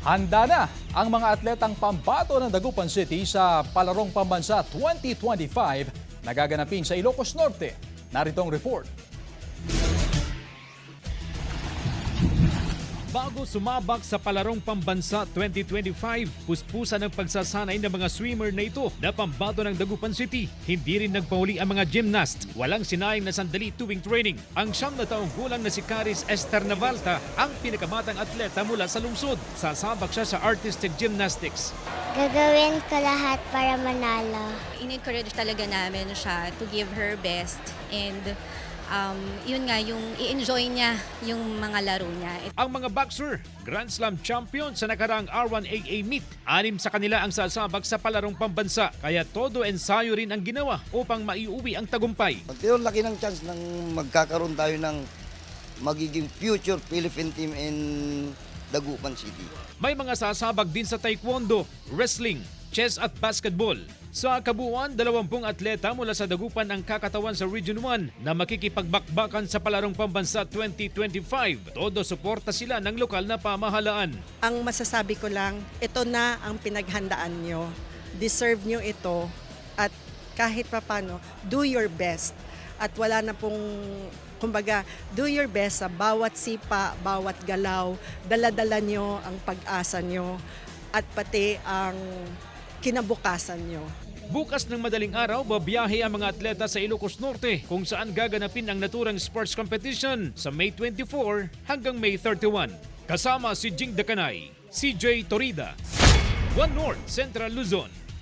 Handa na ang mga atletang pambato ng Dagupan City sa Palarong Pambansa 2025 na gaganapin sa Ilocos Norte. Narito ang report. Bago sumabak sa Palarong Pambansa 2025, puspusan ang pagsasanay ng mga swimmer na ito na pambato ng Dagupan City. Hindi rin nagpahuli ang mga gymnast. Walang sinayang na sandali tuwing training. Ang 9 taong gulang na si Caris Esther Navalta ang pinakamatang atleta mula sa lungsod. Sasabak siya sa artistic gymnastics. Gagawin ko lahat para manalo. In-encourage talaga namin siya to give her best and yun nga, yung i-enjoy niya yung mga laro niya. Ang mga boxer, Grand Slam champion sa nakaraang R1AA meet. 6 sa kanila ang sasabak sa Palarong Pambansa. Kaya todo ensayo rin ang ginawa upang maiuwi ang tagumpay. Pero laki ng chance ng magkakaroon tayo ng magiging future Philippine team in Dagupan City. May mga sasabak din sa taekwondo, wrestling, chess at basketball. Sa kabuuan, 20 atleta mula sa Dagupan ang kakatawan sa Region 1 na makikipagbakbakan sa Palarong Pambansa 2025. Todo suporta sila ng lokal na pamahalaan. Ang masasabi ko lang, ito na ang pinaghandaan nyo. Deserve nyo ito at kahit papano, do your best. At wala na pong, kumbaga, do your best sa bawat sipa, bawat galaw. Dala-dala nyo ang pag-asa nyo at pati ang kinabukasan nyo. Bukas ng madaling araw, babiyahe ang mga atleta sa Ilocos Norte kung saan gaganapin ang naturang sports competition sa May 24 hanggang May 31. Kasama si Jing Dacanay, CJ Torida, One North Central Luzon.